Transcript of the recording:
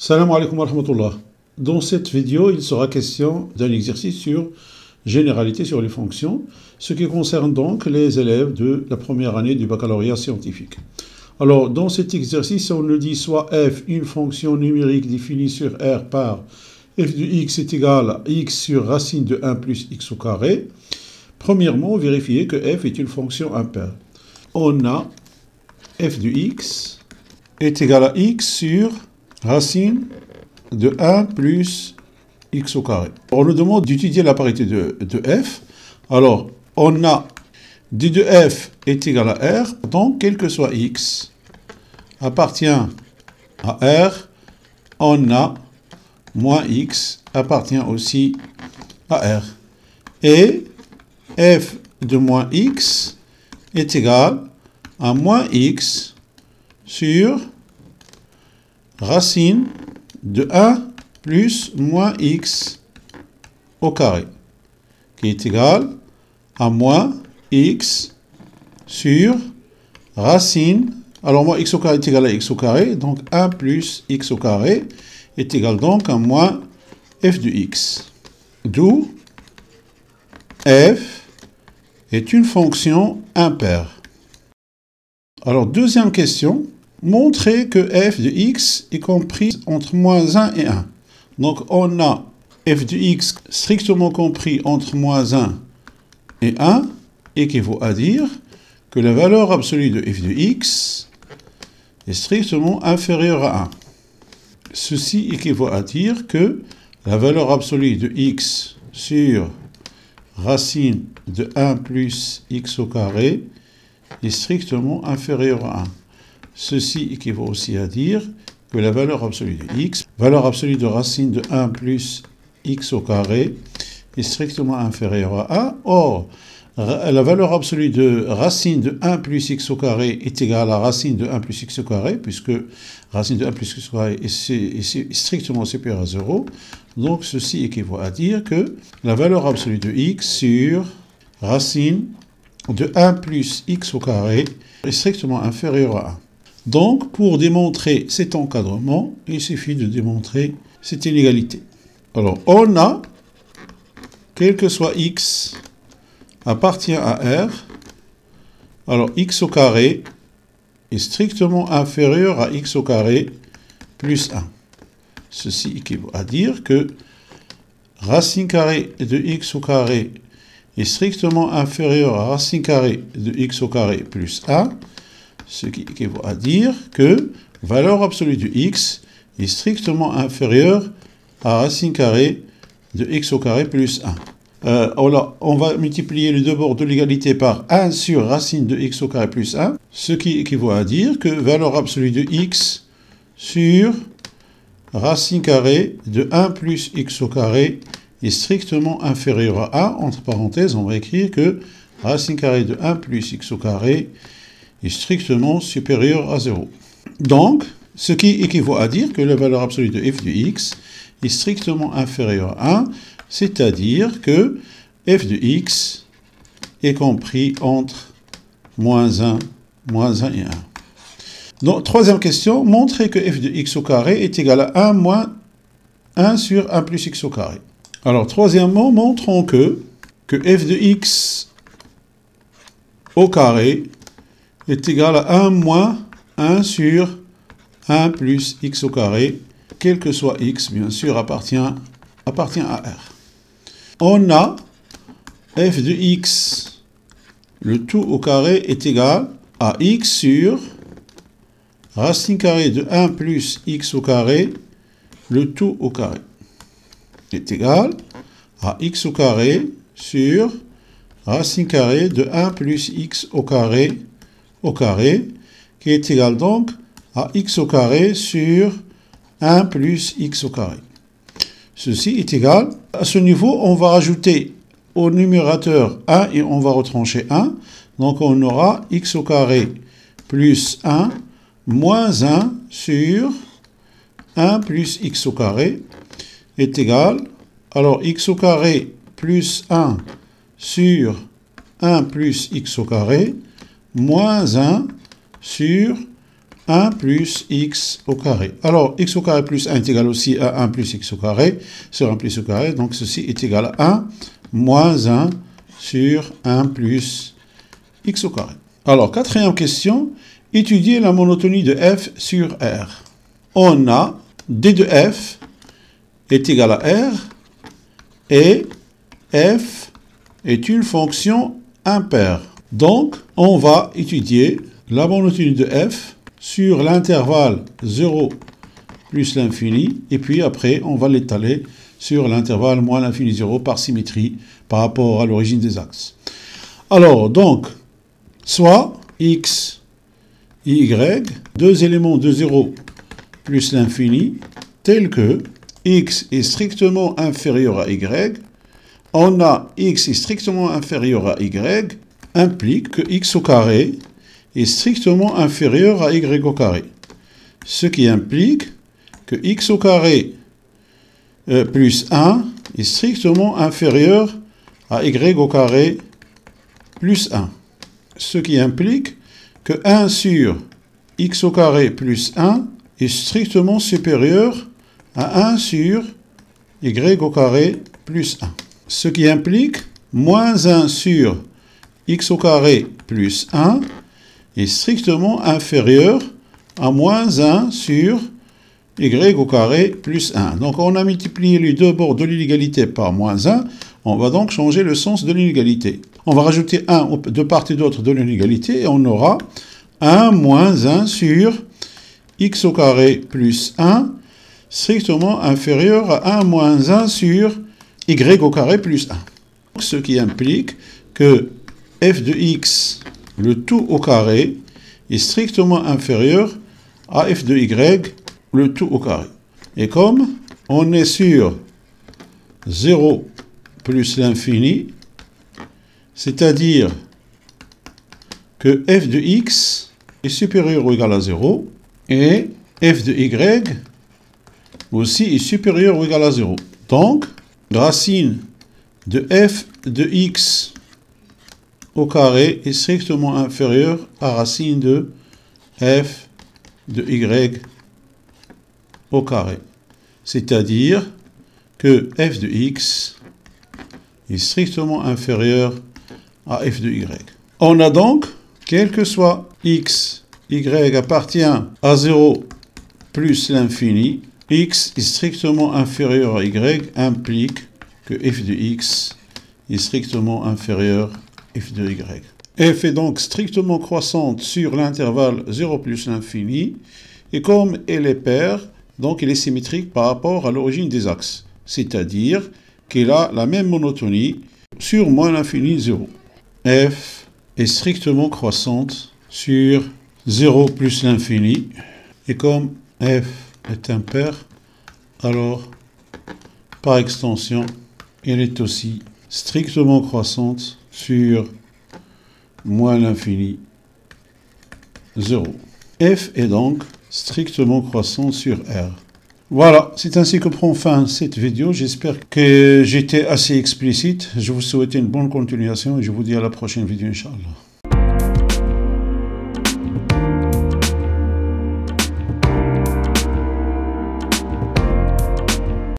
Salam alaikum wa rahmatullah. Dans cette vidéo, il sera question d'un exercice sur généralité sur les fonctions, ce qui concerne donc les élèves de la première année du baccalauréat scientifique. Alors, dans cet exercice, on nous dit soit f, une fonction numérique définie sur R par f de x est égal à x sur racine de 1 plus x au carré. Premièrement, vérifiez que f est une fonction impaire. On a f de x est égal à x sur racine de 1 plus x au carré. On nous demande d'étudier la parité de f. Alors, on a d de f est égal à r, donc quel que soit x appartient à r, on a moins x appartient aussi à r. Et f de moins x est égal à moins x sur racine de 1 plus moins x au carré, qui est égal à moins x sur racine, alors moins x au carré est égal à x au carré, donc 1 plus x au carré est égal donc à moins f de x. D'où f est une fonction impaire. Alors, deuxième question. Montrez que f de x est comprise entre moins 1 et 1. Donc, on a f de x strictement compris entre moins 1 et 1, équivaut à dire que la valeur absolue de f de x est strictement inférieure à 1. Ceci équivaut à dire que la valeur absolue de x sur racine de 1 plus x au carré est strictement inférieure à 1. Ceci équivaut aussi à dire que la valeur absolue de x, valeur absolue de racine de 1 plus x au carré, est strictement inférieure à 1. Or, la valeur absolue de racine de 1 plus x au carré est égale à racine de 1 plus x au carré, puisque racine de 1 plus x au carré est strictement supérieure à 0. Donc, ceci équivaut à dire que la valeur absolue de x sur racine de 1 plus x au carré est strictement inférieure à 1. Donc, pour démontrer cet encadrement, il suffit de démontrer cette inégalité. Alors, on a, quel que soit x appartient à R, alors x au carré est strictement inférieur à x au carré plus 1. Ceci équivaut à dire que racine carrée de x au carré est strictement inférieur à racine carrée de x au carré plus 1, ce qui équivaut à dire que valeur absolue de x est strictement inférieure à racine carrée de x au carré plus 1. On va multiplier les deux bords de l'égalité par 1 sur racine de x au carré plus 1, ce qui équivaut à dire que valeur absolue de x sur racine carrée de 1 plus x au carré est strictement inférieure à 1. Entre parenthèses, on va écrire que racine carrée de 1 plus x au carré est strictement supérieur à 0. Donc, ce qui équivaut à dire que la valeur absolue de f de x est strictement inférieure à 1, c'est-à-dire que f de x est compris entre moins 1 et 1. Donc, troisième question, montrez que f de x au carré est égal à 1 moins 1 sur 1 plus x au carré. Alors, troisièmement, montrons que f de x au carré est égal à 1 moins 1 sur 1 plus x au carré, quel que soit x, bien sûr, appartient à R. On a f de x, le tout au carré, est égal à x sur racine carrée de 1 plus x au carré, le tout au carré, est égal à x au carré sur racine carrée de 1 plus x au carré, qui est égal donc à x au carré sur 1 plus x au carré. Ceci est égal, à ce niveau, on va rajouter au numérateur 1 et on va retrancher 1. Donc on aura x au carré plus 1 moins 1 sur 1 plus x au carré est égal, alors x au carré plus 1 sur 1 plus x au carré moins 1 sur 1 plus x au carré. Alors, x au carré plus 1 est égal aussi à 1 plus x au carré sur 1 plus x au carré. Donc, ceci est égal à 1 moins 1 sur 1 plus x au carré. Alors, quatrième question. Étudier la monotonie de f sur R. On a d de f est égal à R et f est une fonction impaire. Donc, on va étudier la monotonie de f sur l'intervalle 0 plus l'infini, et puis après, on va l'étaler sur l'intervalle moins l'infini 0 par symétrie par rapport à l'origine des axes. Alors, donc, soit x, y, deux éléments de 0 plus l'infini, tels que x est strictement inférieur à y, on a x est strictement inférieur à y, implique que x au carré est strictement inférieur à y au carré. Ce qui implique que x au carré plus 1 est strictement inférieur à y au carré plus 1. Ce qui implique que 1 sur x au carré plus 1 est strictement supérieur à 1 sur y au carré plus 1. Ce qui implique moins 1 sur x au carré plus 1 est strictement inférieur à moins 1 sur y au carré plus 1. Donc on a multiplié les deux bords de l'inégalité par moins 1. On va donc changer le sens de l'inégalité. On va rajouter 1 de part et d'autre de l'inégalité et on aura 1 moins 1 sur x au carré plus 1 strictement inférieur à 1 moins 1 sur y au carré plus 1. Ce qui implique que f de x, le tout au carré, est strictement inférieur à f de y, le tout au carré. Et comme on est sur 0 plus l'infini, c'est-à-dire que f de x est supérieur ou égal à 0, et f de y aussi est supérieur ou égal à 0. Donc, racine de f de x au carré est strictement inférieure à racine de f de y au carré. C'est-à-dire que f de x est strictement inférieur à f de y. On a donc, quel que soit x, y appartient à 0 plus l'infini, x est strictement inférieur à y implique que f de x est strictement inférieur à f de y. F est donc strictement croissante sur l'intervalle 0 plus l'infini, et comme elle est paire, donc elle est symétrique par rapport à l'origine des axes, c'est-à-dire qu'elle a la même monotonie sur moins l'infini 0. F est strictement croissante sur 0 plus l'infini, et comme f est impair, alors par extension, elle est aussi strictement croissante sur moins l'infini 0. F est donc strictement croissante sur R. Voilà, c'est ainsi que prend fin cette vidéo. J'espère que j'étais assez explicite. Je vous souhaite une bonne continuation et je vous dis à la prochaine vidéo, Inch'Allah.